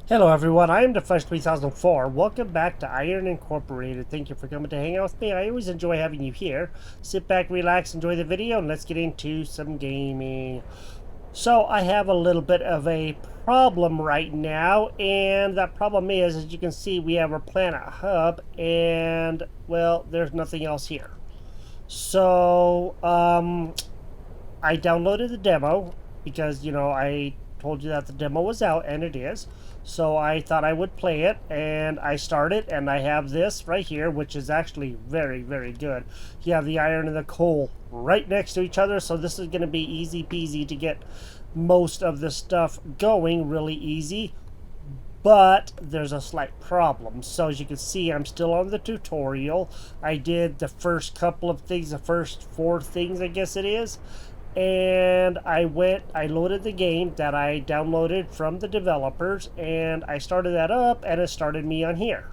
Hello everyone, I am the Fresh 3004. Welcome back to Iron Incorporated. Thank you for coming to hang out with me. I always enjoy having you here. Sit back, relax, enjoy the video, and let's get into some gaming. So I have a little bit of a problem right now, and that problem is, as you can see, we have our planet hub, and, well, there's nothing else here. So, I downloaded the demo because, I told you that the demo was out, and it is. So I thought I would play it, and I started, and I have this right here, which is actually very, very good. You have the iron and the coal right next to each other, so this is going to be easy peasy to get most of the stuff going really easy. But there's a slight problem. So as you can see, I'm still on the tutorial. I did the first couple of things, the first 4 things, I guess it is. And I loaded the game that I downloaded from the developers, and I started that up, and it started me on here.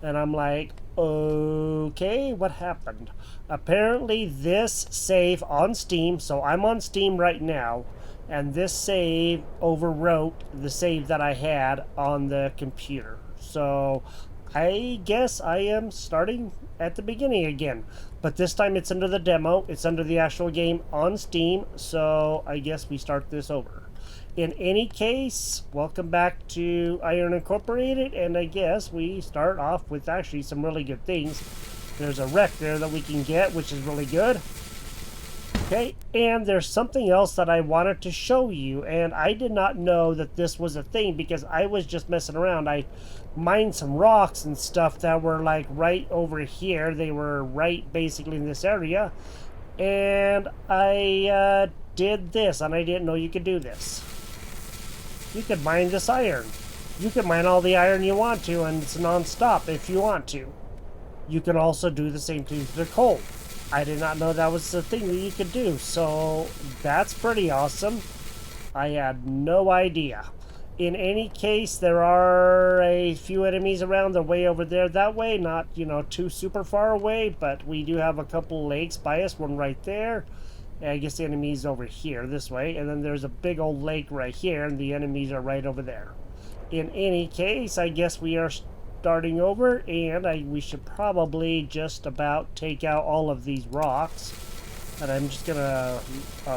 And I'm like, okay, what happened? Apparently this save on Steam, so I'm on Steam right now, and this save overwrote the save that I had on the computer. So I guess I am starting at the beginning again. But this time it's under the demo. It's under the actual game on Steam. So I guess we start this over. In any case, welcome back to Iron Incorporated. And I guess we start off with actually some really good things. There's a wreck there that we can get, which is really good. Okay, and there's something else that I wanted to show you, and I did not know that this was a thing because I was just messing around. I mined some rocks and stuff that were like right over here. They were right basically in this area, and I did this, and I didn't know you could do this. You could mine this iron. You can mine all the iron you want to, and it's non-stop if you want to. You can also do the same thing with the coal. I did not know that was the thing that you could do, so that's pretty awesome. I had no idea. In any case, there are a few enemies around. They're way over there that way, not, too super far away, but we do have a couple lakes by us, one right there. And I guess the enemy's over here, this way, and then there's a big old lake right here, and the enemies are right over there. In any case, I guess we are starting over, and we should probably just about take out all of these rocks. And I'm just gonna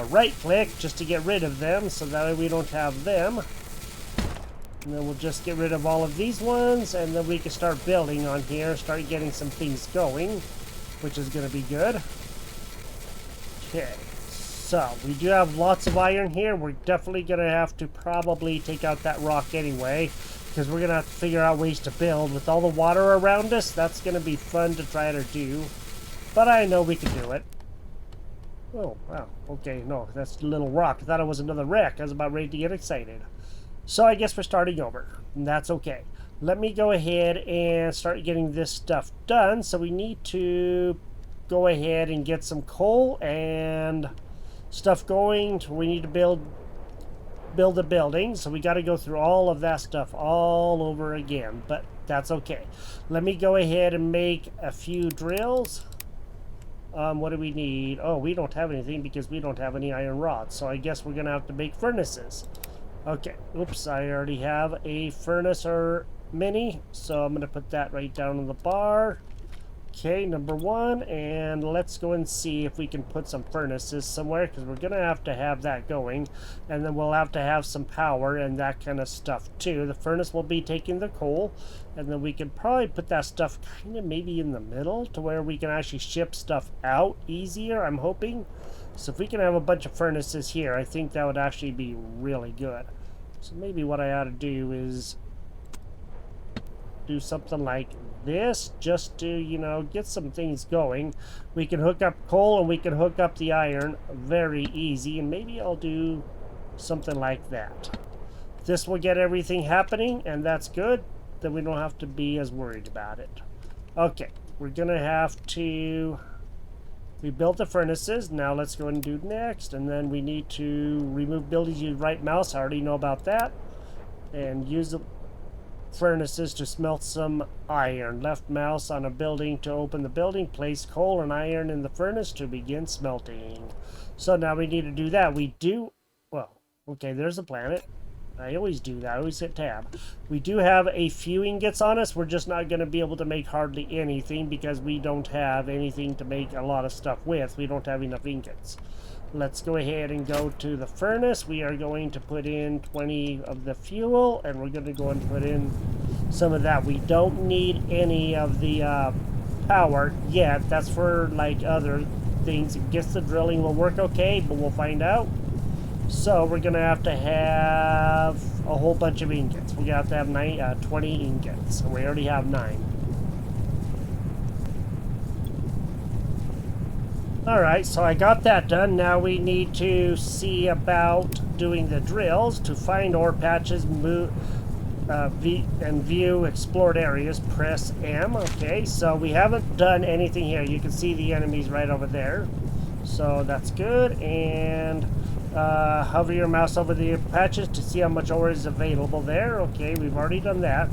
right click just to get rid of them so that we don't have them. And then we'll just get rid of all of these ones, and then we can start building on here, start getting some things going, which is gonna be good. Okay, so we do have lots of iron here. We're definitely gonna have to probably take out that rock anyway, because we're going to have to figure out ways to build. With all the water around us, that's going to be fun to try to do. But I know we can do it. Oh, wow. Okay, no, that's a little rock. I thought it was another wreck. I was about ready to get excited. So I guess we're starting over, and that's okay. Let me go ahead and start getting this stuff done. So we need to go ahead and get some coal and stuff going. We need to build a building, so we got to go through all of that stuff all over again, but that's okay. Let me go ahead and make a few drills. What do we need? Oh, we don't have anything because we don't have any iron rods, so I guess we're gonna have to make furnaces. Okay, oops, I already have a furnace or mini, so I'm gonna put that right down on the bar. Okay, number 1, and let's go and see if we can put some furnaces somewhere, because we're going to have that going, and then we'll have to have some power and that kind of stuff too. The furnace will be taking the coal, and then we can probably put that stuff kind of maybe in the middle to where we can actually ship stuff out easier, I'm hoping. So if we can have a bunch of furnaces here, I think that would actually be really good. So maybe what I ought to do is do something like this just to, get some things going. We can hook up coal and we can hook up the iron very easy, and maybe I'll do something like that. This will get everything happening, and that's good. Then we don't have to be as worried about it. Okay, we're gonna have to rebuild the furnaces. Now let's go and do next, and then we need to remove buildings. Use right mouse, I already know about that, and use the furnaces to smelt some iron. Left mouse on a building to open the building. Place coal and iron in the furnace to begin smelting. So now we need to do that. Well, okay, there's a planet. I always do that. I always hit tab. We do have a few ingots on us. We're just not going to be able to make hardly anything because we don't have anything to make a lot of stuff with. We don't have enough ingots. Let's go ahead and go to the furnace. We are going to put in 20 of the fuel, and we're going to go and put in some of that. We don't need any of the power yet. That's for like other things. I guess the drilling will work okay, but we'll find out. So we're going to have a whole bunch of ingots. We're going to have 20 ingots. And we already have 9. Alright, so I got that done. Now we need to see about doing the drills to find ore patches, move, view explored areas. Press M. Okay, so we haven't done anything here. You can see the enemies right over there. So that's good. And hover your mouse over the patches to see how much ore is available there. Okay, we've already done that.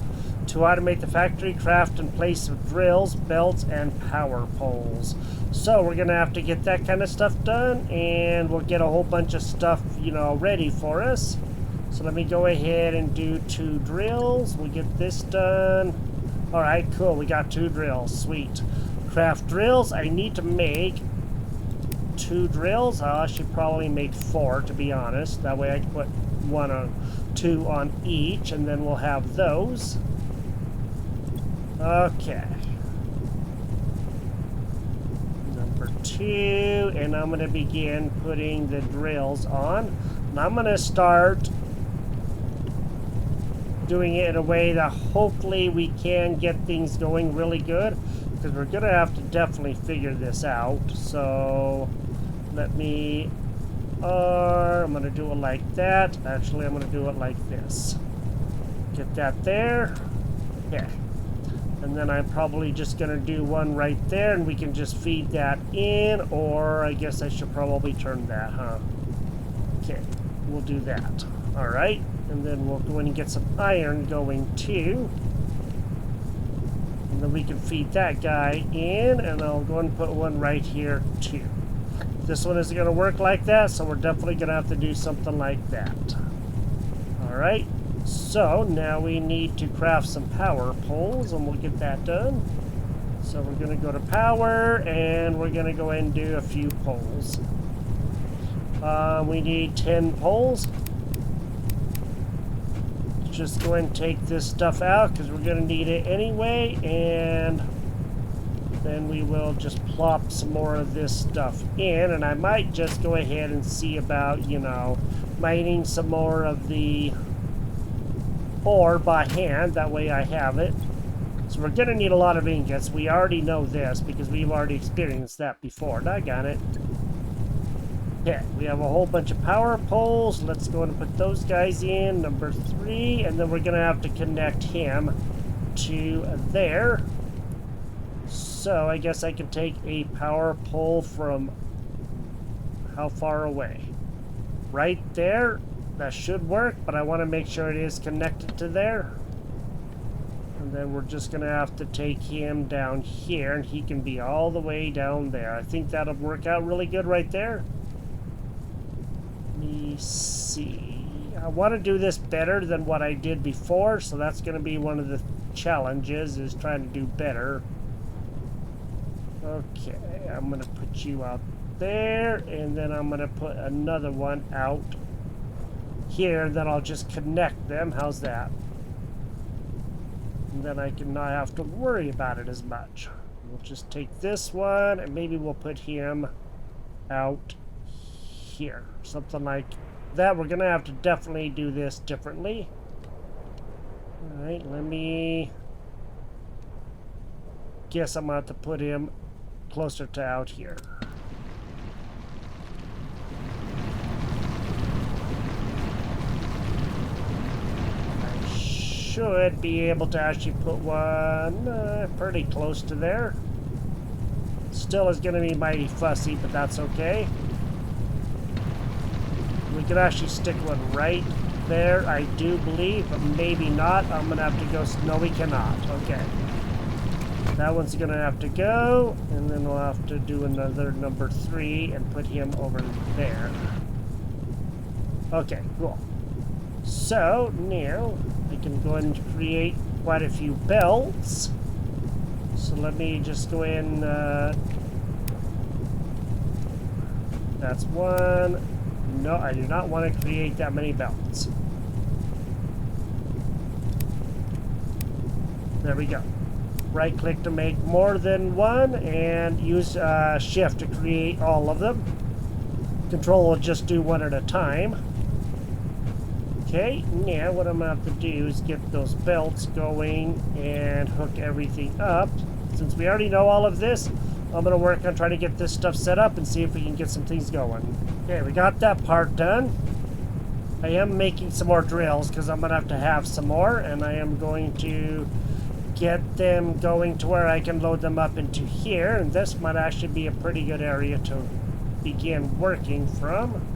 To automate the factory, craft and place of drills, belts, and power poles. So we're going to have to get that kind of stuff done, and we'll get a whole bunch of stuff, you know, ready for us. So let me go ahead and do 2 drills. We'll get this done. All right, cool. We got 2 drills. Sweet. Craft drills. I need to make 2 drills. I should probably make 4, to be honest. That way I can put 2 on each, and then we'll have those. Okay. Number 2, and I'm going to begin putting the drills on. And I'm going to start doing it in a way that hopefully we can get things going really good, because we're going to have to definitely figure this out. So let me, I'm going to do it like that. Actually, I'm going to do it like this. Get that there. Okay. And then I'm probably just going to do one right there, and we can just feed that in, or I guess I should probably turn that, huh? Okay, we'll do that. All right, and then we'll go in and get some iron going too. And then we can feed that guy in, and I'll go and put one right here too. This one isn't going to work like that, so we're definitely going to have to do something like that. All right. So now we need to craft some power poles, and we'll get that done. So we're going to go to power, and we're going to go ahead and do a few poles. We need 10 poles. Just go ahead and take this stuff out because we're going to need it anyway, and then we will just plop some more of this stuff in, and I might just go ahead and see about, you know, mining some more of the ore by hand. That way I have it. So we're going to need a lot of ingots. We already know this because we've already experienced that before. I got it. Okay, we have a whole bunch of power poles. Let's go and put those guys in. Number 3. And then we're going to have to connect him to there. So I guess I can take a power pole from how far away? Right there. That should work, but I want to make sure it is connected to there. And then we're just going to have to take him down here, and he can be all the way down there. I think that'll work out really good right there. Let me see. I want to do this better than what I did before, so that's going to be one of the challenges, is trying to do better. Okay, I'm going to put you out there, and then I'm going to put another one out here, then I'll just connect them. How's that? And then I can not have to worry about it as much. We'll just take this one, and maybe we'll put him out here. Something like that. We're going to have to definitely do this differently. Alright, let me... guess I'm going to have to put him closer to out here. Should be able to actually put one pretty close to there. Still is going to be mighty fussy, but that's okay. We could actually stick one right there, I do believe, but maybe not. I'm going to have to go... No, we cannot. Okay. That one's going to have to go, and then we'll have to do another number 3 and put him over there. Okay, cool. So now I can go ahead and create quite a few belts. So let me just go in. That's one. No, I do not want to create that many belts. There we go. Right click to make more than one and use shift to create all of them. Control will just do one at a time. Okay, now what I'm going to have to do is get those belts going and hook everything up. Since we already know all of this, I'm going to work on trying to get this stuff set up and see if we can get some things going. Okay, we got that part done. I am making some more drills because I'm going to have some more, and I am going to get them going to where I can load them up into here, and this might actually be a pretty good area to begin working from.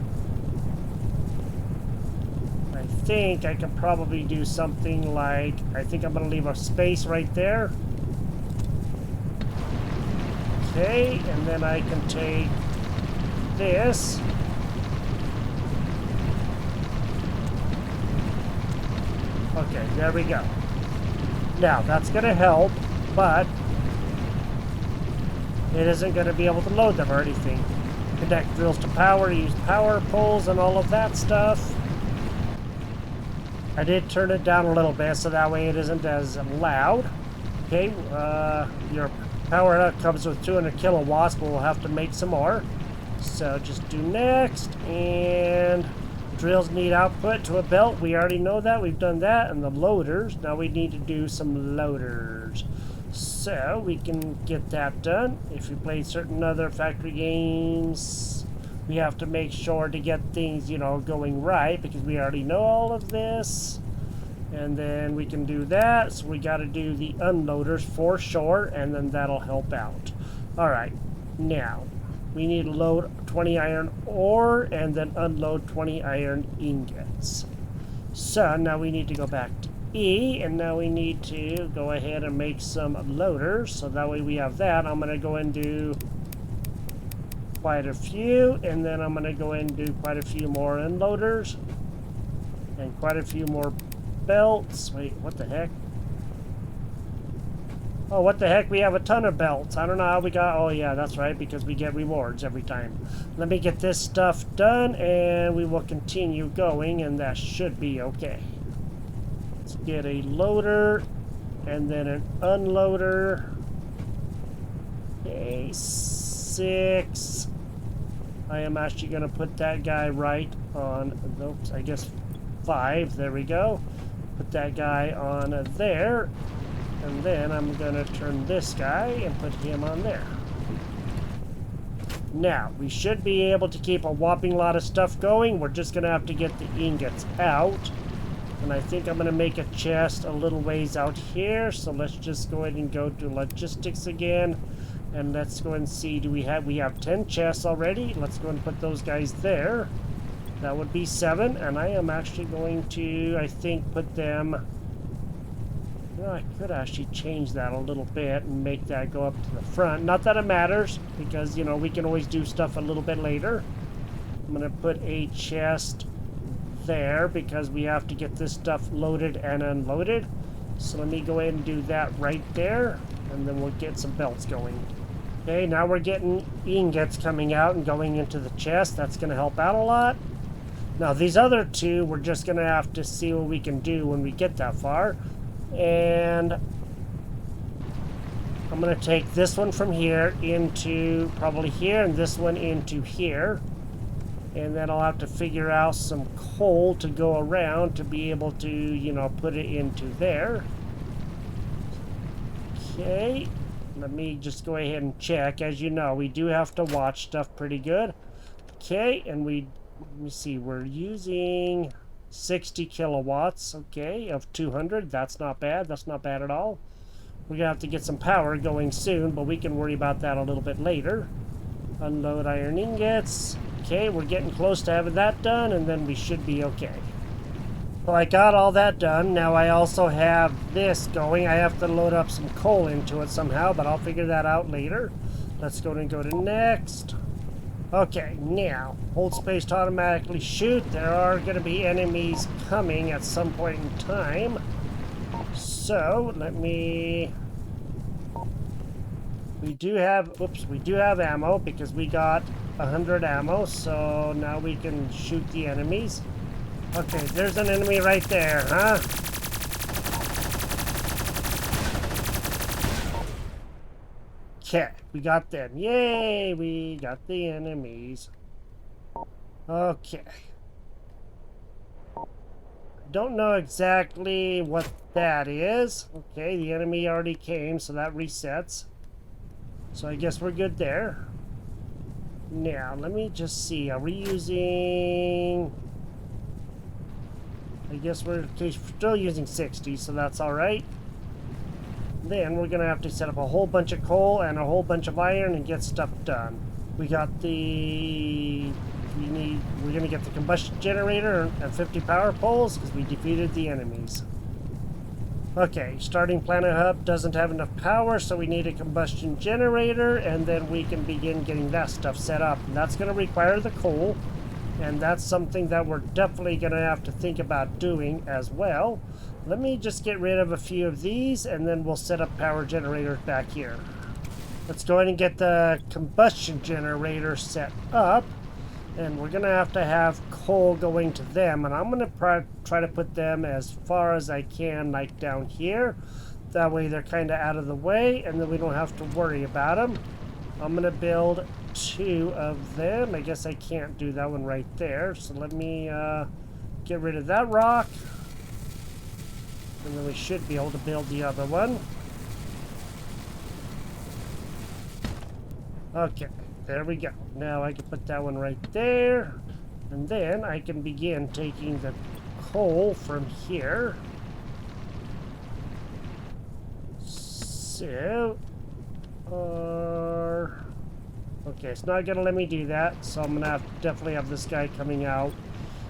I think I can probably do something like, I think I'm going to leave a space right there. Okay, and then I can take this. Okay, there we go. Now, that's going to help, but it isn't going to be able to load them or anything. Connect drills to power, use power poles and all of that stuff. I did turn it down a little bit so that way it isn't as loud. Okay, your power up comes with 200 kilowatts, but we'll have to make some more. So just do next, and drills need output to a belt. We already know that. We've done that. And the loaders. Now we need to do some loaders. So we can get that done. If you play certain other factory games, we have to make sure to get things, you know, going right because we already know all of this. And then we can do that. So we got to do the unloaders for sure, and then that'll help out. All right. Now, we need to load 20 iron ore and then unload 20 iron ingots. So now we need to go back to E, and now we need to go ahead and make some loaders. So that way we have that. I'm going to go and do quite a few, and then I'm going to go and do quite a few more unloaders and quite a few more belts. Wait, what the heck? Oh, what the heck? We have a ton of belts. I don't know how we got... Oh, yeah, that's right, because we get rewards every time. Let me get this stuff done, and we will continue going, and that should be okay. Let's get a loader, and then an unloader. Okay, 6. I am actually going to put that guy right on... Oops, I guess 5. There we go. Put that guy on there. And then I'm going to turn this guy and put him on there. Now, we should be able to keep a whopping lot of stuff going. We're just going to have to get the ingots out. And I think I'm going to make a chest a little ways out here. So let's just go ahead and go to logistics again. And let's go and see, we have 10 chests already. Let's go and put those guys there. That would be 7. And I am actually going to, I think, put them... I could actually change that a little bit and make that go up to the front. Not that it matters, because, you know, we can always do stuff a little bit later. I'm going to put a chest there, because we have to get this stuff loaded and unloaded. So let me go ahead and do that right there, and then we'll get some belts going. Okay, now we're getting ingots coming out and going into the chest. That's going to help out a lot. Now, these other two, we're just going to have to see what we can do when we get that far. And I'm going to take this one from here into probably here, and this one into here. And then I'll have to figure out some coal to go around to be able to, you know, put it into there. Okay, let me just go ahead and check. As you know, we do have to watch stuff pretty good. Okay, and let me see, we're using 60 kilowatts, okay, of 200. That's not bad. That's not bad at all. We're going to have to get some power going soon, but we can worry about that a little bit later. Unload iron ingots. Okay, we're getting close to having that done, and then we should be okay. So I got all that done. Now I also have this going. I have to load up some coal into it somehow, but I'll figure that out later. Let's go and go to next. Okay, now, hold space to automatically shoot. There are going to be enemies coming at some point in time. So, let me... We do have, oops, we do have ammo because we got 100 ammo. So, now we can shoot the enemies. Okay, there's an enemy right there, huh? Okay, we got them. Yay, we got the enemies. Okay. Don't know exactly what that is. Okay, the enemy already came, so that resets. So I guess we're good there. Now, let me just see. Are we using... I guess we're still using 60, so that's alright. Then we're going to have to set up a whole bunch of coal and a whole bunch of iron and get stuff done. We got the... We're going to get the combustion generator and 50 power poles because we defeated the enemies. Okay, starting planet hub doesn't have enough power, so we need a combustion generator, and then we can begin getting that stuff set up. And that's going to require the coal, and that's something that we're definitely going to have to think about doing as well. Let me just get rid of a few of these, and then we'll set up power generators back here. Let's go ahead and get the combustion generator set up. And we're going to have coal going to them. And I'm going to try to put them as far as I can, like down here. That way they're kind of out of the way, and then we don't have to worry about them. I'm going to build 2 of them. I guess I can't do that one right there. So let me get rid of that rock. And then we should be able to build the other one. Okay, there we go. Now I can put that one right there. And then I can begin taking the coal from here. So, okay, it's not going to let me do that. So I'm going to definitely have this guy coming out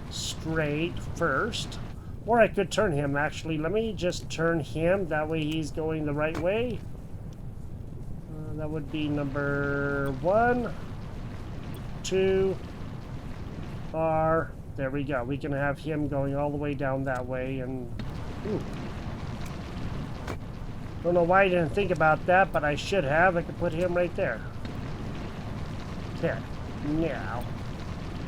straight first. Or I could turn him, actually. Let me just turn him. That way he's going the right way. That would be number 1, 2, there we go. We can have him going all the way down that way. And don't know why I didn't think about that, but I should have. I could put him right there. Okay, now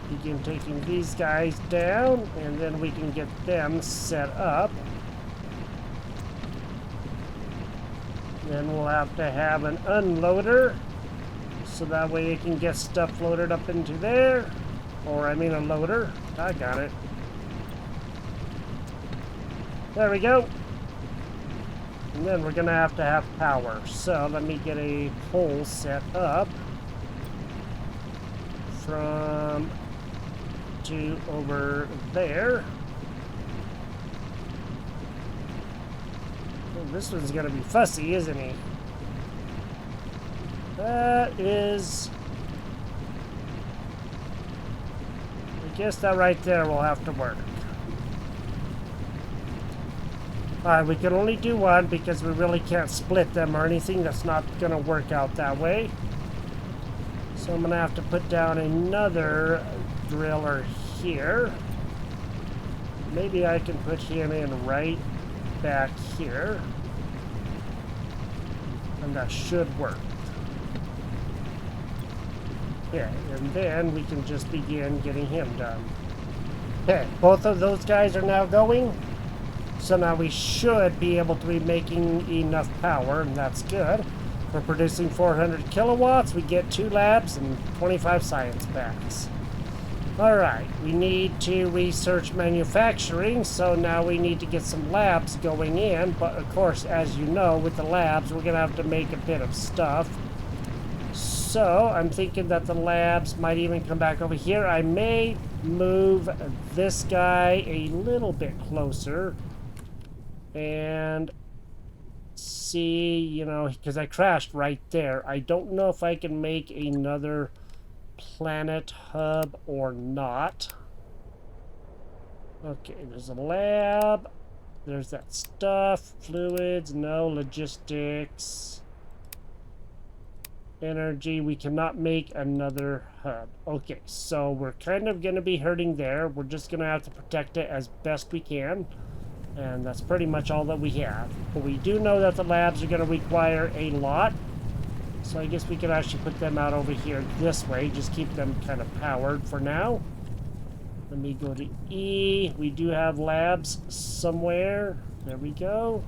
begin taking these guys down, and then we can get them set up. Then we'll have to have an unloader, so that way it can get stuff loaded up into there. Or, I mean a loader. I got it. There we go. And then we're going to have power. So, let me get a pole set up. From to over there. Oh, this one's gonna be fussy, isn't he? That is... I guess that right there will have to work. Alright, we can only do one because we really can't split them or anything. That's not gonna work out that way. So I'm gonna have to put down another driller here. Maybe I can put him in right back here. And that should work. Okay, and then we can just begin getting him done. Okay, both of those guys are now going. So now we should be able to be making enough power, and that's good. We're producing 400 kilowatts. We get 2 labs and 25 science packs. Alright, we need to research manufacturing, so now we need to get some labs going in. But of course, as you know, with the labs, we're going to have to make a bit of stuff. So, I'm thinking that the labs might even come back over here. I may move this guy a little bit closer. And see, you know, because I crashed right there. I don't know if I can make another planet hub or not. Okay, there's a lab. There's that stuff. Fluids, no. Logistics. Energy, we cannot make another hub. Okay, so we're kind of going to be hurting there. We're just going to have to protect it as best we can. And that's pretty much all that we have. But we do know that the labs are going to require a lot. So I guess we could actually put them out over here this way. Just keep them kind of powered for now. Let me go to E. We do have labs somewhere. There we go.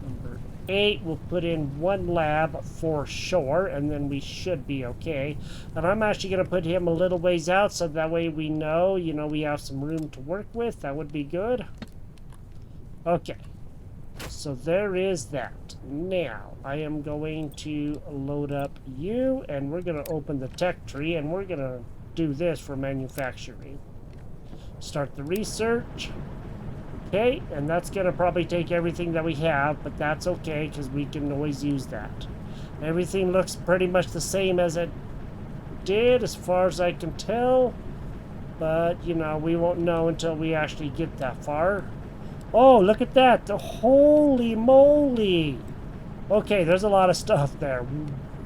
Number 8, we'll put in 1 lab for sure, and then we should be okay. And I'm actually going to put him a little ways out, so that way we know, we have some room to work with. That would be good. Okay. So there is that. Now, I am going to load up you, and we're going to open the tech tree, and we're going to do this for manufacturing. Start the research. Okay, and that's going to probably take everything that we have, but that's okay because we can always use that. Everything looks pretty much the same as it did as far as I can tell, but, we won't know until we actually get that far. Oh, look at that! Holy moly! Okay, there's a lot of stuff there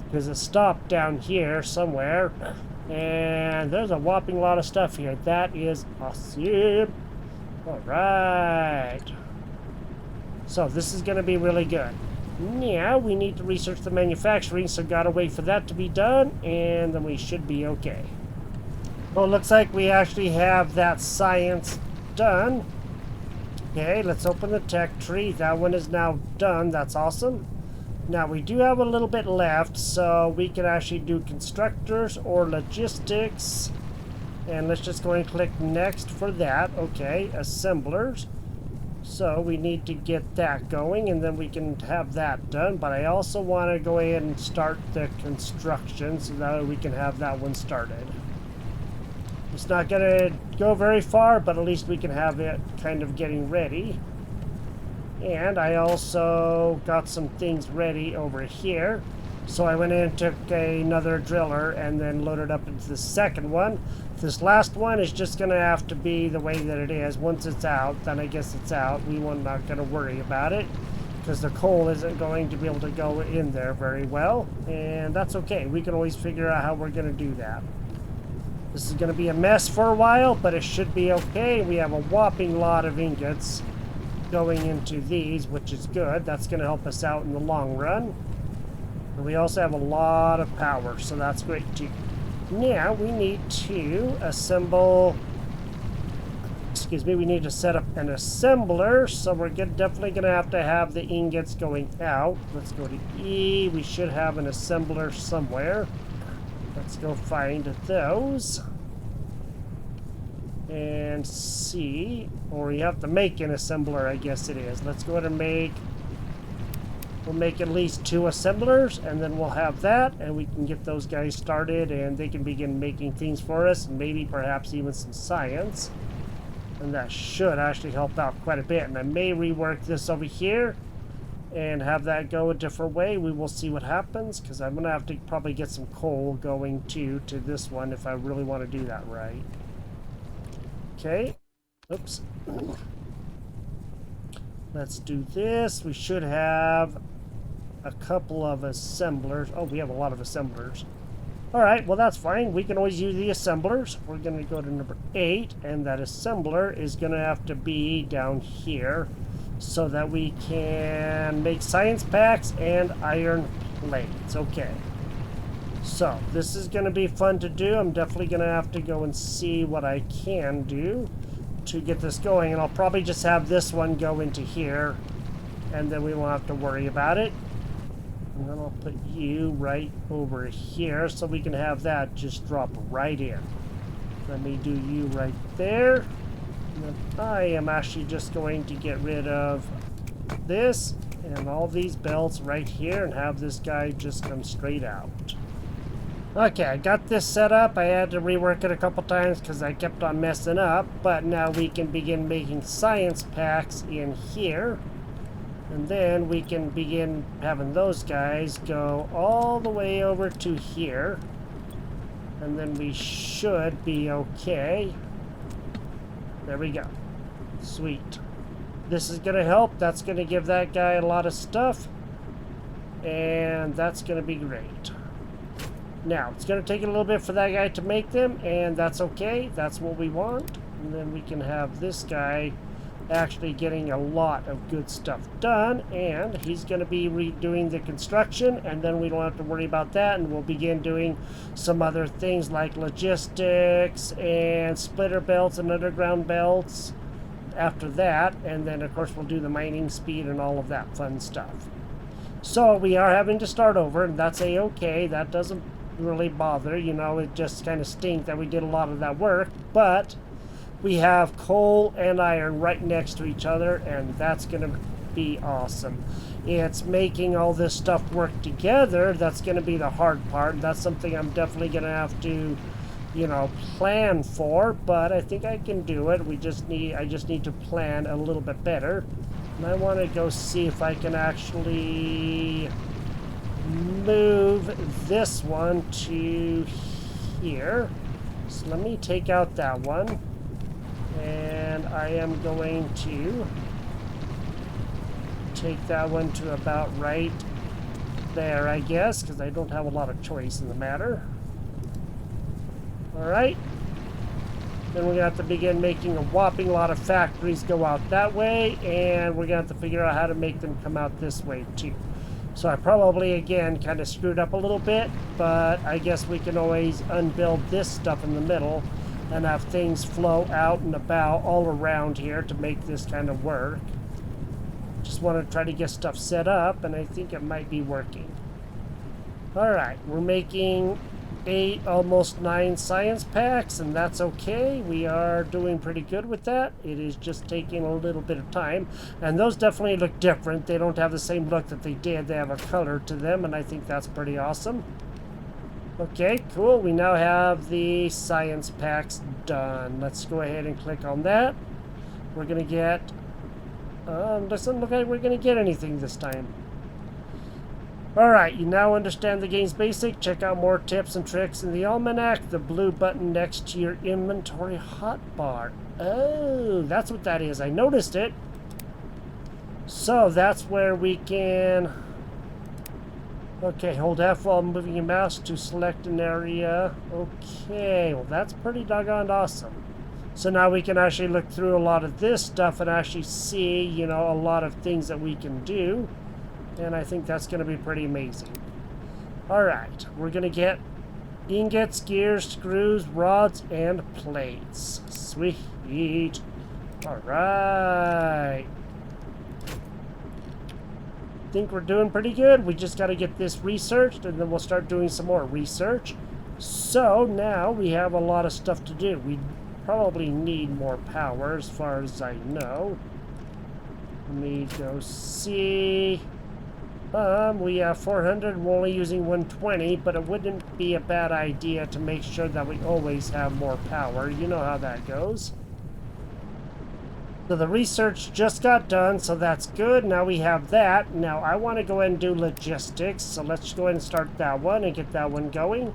because it stopped down here somewhere, and there's a whopping lot of stuff here. That is awesome! Alright. So this is going to be really good. Now we need to research the manufacturing, so gotta wait for that to be done, and then we should be okay. Well, it looks like we actually have that science done. Okay, let's open the tech tree. That one is now done. That's awesome. Now we do have a little bit left, so we can actually do constructors or logistics. And let's just go and click next for that. Okay, assemblers. So we need to get that going, and then we can have that done. But I also want to go ahead and start the construction, so that way we can have that one started. It's not going to go very far, but at least we can have it kind of getting ready. And I also got some things ready over here. So I went in and took another driller and then loaded up into the second one. This last one is just going to have to be the way that it is. Once it's out, then I guess it's out. We are not going to worry about it because the coal isn't going to be able to go in there very well. And that's okay. We can always figure out how we're going to do that. This is going to be a mess for a while, but it should be okay. We have a whopping lot of ingots going into these, which is good. That's going to help us out in the long run. And we also have a lot of power, so that's great too. Now we need to assemble, we need to set up an assembler, so we're definitely going to have the ingots going out. Let's go to E. We should have an assembler somewhere. Let's go find those. And C, or you have to make an assembler, I guess it is. Let's go ahead and we'll make at least 2 assemblers, and then we'll have that, and we can get those guys started, and they can begin making things for us, and maybe perhaps even some science. And that should actually help out quite a bit. And I may rework this over here and have that go a different way. We will see what happens, because I'm going to have to probably get some coal going to this one if I really want to do that right. Okay. Oops. Let's do this. We should have a couple of assemblers. Oh, we have a lot of assemblers. Alright, well that's fine. We can always use the assemblers. We're going to go to number 8, and that assembler is going to have to be down here so that we can make science packs and iron plates. Okay. So, this is going to be fun to do. I'm definitely going to have to go and see what I can do to get this going, and I'll probably just have this one go into here, and then we won't have to worry about it. And then I'll put you right over here so we can have that just drop right in. Let me do you right there. And then I am actually just going to get rid of this and all these belts right here and have this guy just come straight out. Okay, I got this set up. I had to rework it a couple times because I kept on messing up, but now we can begin making science packs in here. And then we can begin having those guys go all the way over to here. And then we should be okay. There we go. Sweet. This is going to help. That's going to give that guy a lot of stuff. and that's going to be great. Now, it's going to take a little bit for that guy to make them, and that's okay. That's what we want. And then we can have this guy actually getting a lot of good stuff done, and he's going to be redoing the construction, and then we don't have to worry about that, and we'll begin doing some other things like logistics and splitter belts and underground belts after that, and then of course we'll do the mining speed and all of that fun stuff. So we are having to start over, and that's a-okay. That doesn't really bother, you know. It just kind of stinks that we did a lot of that work, but we have coal and iron right next to each other, and that's going to be awesome. It's making all this stuff work together that's going to be the hard part. That's something I'm definitely going to have to, you know, plan for, but I think I can do it. I just need to plan a little bit better. And I want to go see if I can actually move this one to here. So let me take out that one, and I am going to take that one to about right there, I guess, because I don't have a lot of choice in the matter. Alright. Then we're going to have to begin making a whopping lot of factories go out that way, and we're going to have to figure out how to make them come out this way too. So I probably, again, kind of screwed up a little bit, but I guess we can always unbuild this stuff in the middle and have things flow out and about all around here to make this kind of work. Just want to try to get stuff set up, and I think it might be working. Alright, we're making 8, almost 9 science packs, and that's okay. We are doing pretty good with that. It is just taking a little bit of time, and those definitely look different. They don't have the same look that they did. They have a color to them, and I think that's pretty awesome. Okay, cool. We now have the science packs done. Let's go ahead and click on that. We're gonna get doesn't look like we're gonna get anything this time. Alright, you now understand the game's basic. Check out more tips and tricks in the almanac, the blue button next to your inventory hotbar. Oh, that's what that is. I noticed it. So that's where we can... Okay, hold F while moving your mouse to select an area. Okay, well that's pretty doggone awesome. So now we can actually look through a lot of this stuff and actually see, you know, a lot of things that we can do. And I think that's going to be pretty amazing. Alright, we're going to get ingots, gears, screws, rods, and plates. Sweet. Alright. Think we're doing pretty good. We just got to get this researched, and then we'll start doing some more research. So now we have a lot of stuff to do. We probably need more power as far as I know. Let me go see... we have 400, we're only using 120, but it wouldn't be a bad idea to make sure that we always have more power. You know how that goes. So the research just got done, so that's good. Now we have that. Now I want to go ahead and do logistics, so let's go ahead and start that one and get that one going.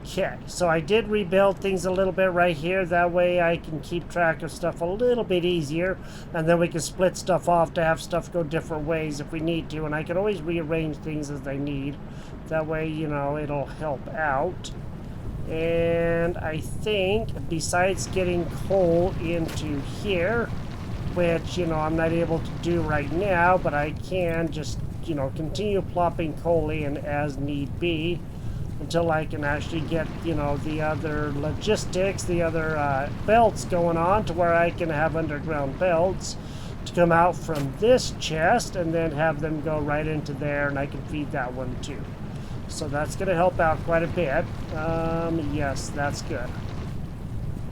Okay, so I did rebuild things a little bit right here. That way I can keep track of stuff a little bit easier. And then we can split stuff off to have stuff go different ways if we need to. And I can always rearrange things as I need. That way, you know, it'll help out. And I think besides getting coal into here, which, you know, I'm not able to do right now, but I can just, you know, continue plopping coal in as need be. Until I can actually get, you know, the other logistics, the other belts going on to where I can have underground belts to come out from this chest and then have them go right into there, and I can feed that one too. So that's going to help out quite a bit. Yes, that's good.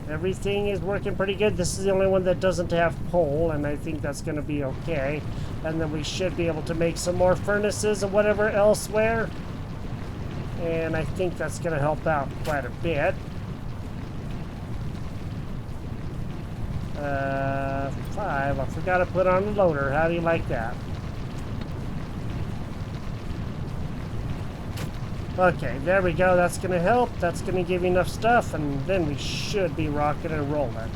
Everything is working pretty good. This is the only one that doesn't have coal, and I think that's going to be okay. And then we should be able to make some more furnaces and whatever elsewhere. And I think that's going to help out quite a bit. 5. I forgot to put on the loader. How do you like that? Okay, there we go. That's going to help. That's going to give you enough stuff, and then we should be rocking and rolling.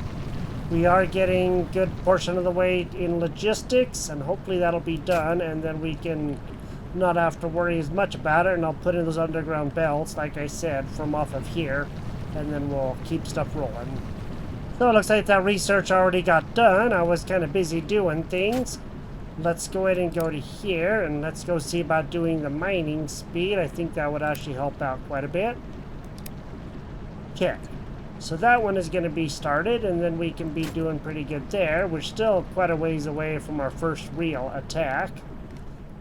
We are getting a good portion of the way in logistics, and hopefully that'll be done, and then we can not have to worry as much about it, and I'll put in those underground belts, like I said, from off of here, and then we'll keep stuff rolling. So it looks like that research already got done. I was kind of busy doing things. Let's go ahead and go to here, and let's go see about doing the mining speed. I think that would actually help out quite a bit. Okay, so that one is going to be started, and then we can be doing pretty good there. We're still quite a ways away from our first real attack.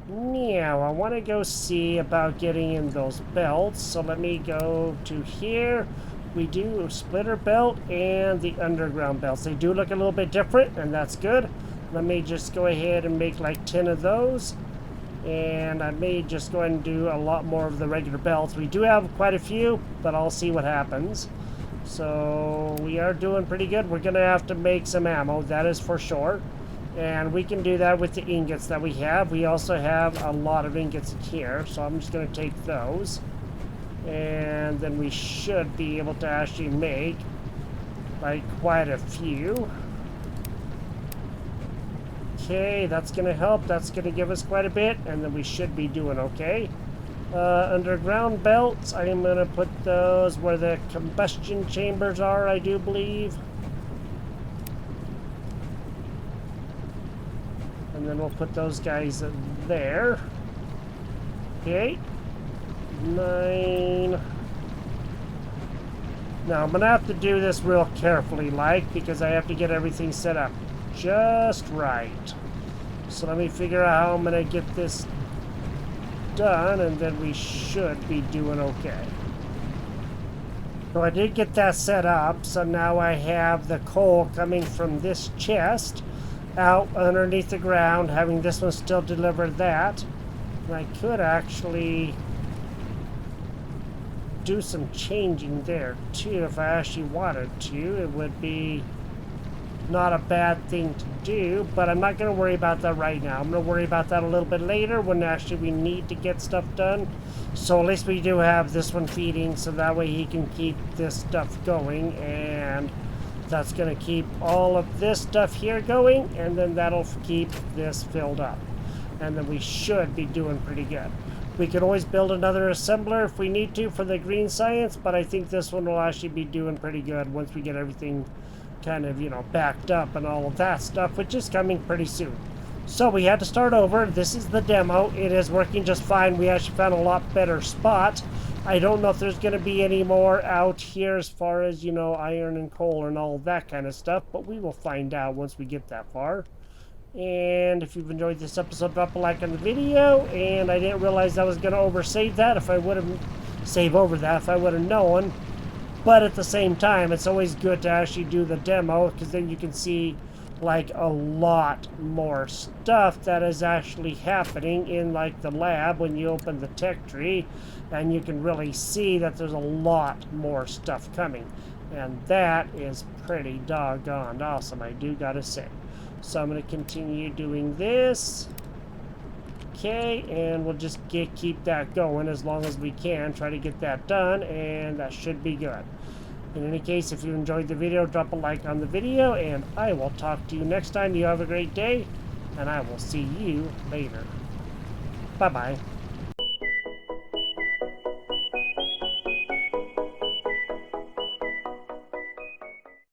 Now, I want to go see about getting in those belts, so let me go to here. We do a splitter belt and the underground belts. They do look a little bit different, and that's good. Let me just go ahead and make like 10 of those. And I may just go ahead and do a lot more of the regular belts. We do have quite a few, but I'll see what happens. So we are doing pretty good. We're going to have to make some ammo, that is for sure. And we can do that with the ingots that we have. We also have a lot of ingots here, so I'm just going to take those. And then we should be able to actually make like quite a few. Okay, that's going to help. That's going to give us quite a bit, and then we should be doing okay. Underground belts, I am going to put those where the combustion chambers are, I do believe. And then we'll put those guys there. Okay. 9. Now, I'm going to have to do this real carefully, because I have to get everything set up just right. So let me figure out how I'm going to get this done, and then we should be doing okay. So I did get that set up, so now I have the coal coming from this chest out underneath the ground, having this one still deliver that. And I could actually do some changing there too if I actually wanted to. It would be not a bad thing to do, but I'm not going to worry about that right now. I'm going to worry about that a little bit later when actually we need to get stuff done. So at least we do have this one feeding, so that way he can keep this stuff going, and that's going to keep all of this stuff here going, and then that'll keep this filled up. And then we should be doing pretty good. We could always build another assembler if we need to for the green science, but I think this one will actually be doing pretty good once we get everything kind of, backed up and all of that stuff, which is coming pretty soon. So we had to start over. This is the demo. It is working just fine. We actually found a lot better spot. I don't know if there's going to be any more out here as far as, iron and coal and all of that kind of stuff, but we will find out once we get that far. And if you've enjoyed this episode, drop a like on the video. And I didn't realize I was going to oversave that if I would have known. But at the same time, it's always good to actually do the demo, because then you can see like a lot more stuff that is actually happening in like the lab when you open the tech tree, and you can really see that there's a lot more stuff coming. And that is pretty doggone awesome, I do gotta say. So I'm going to continue doing this. Okay, and we'll just keep that going as long as we can. Try to get that done, and that should be good. In any case, if you enjoyed the video, drop a like on the video, and I will talk to you next time. You have a great day, and I will see you later. Bye-bye.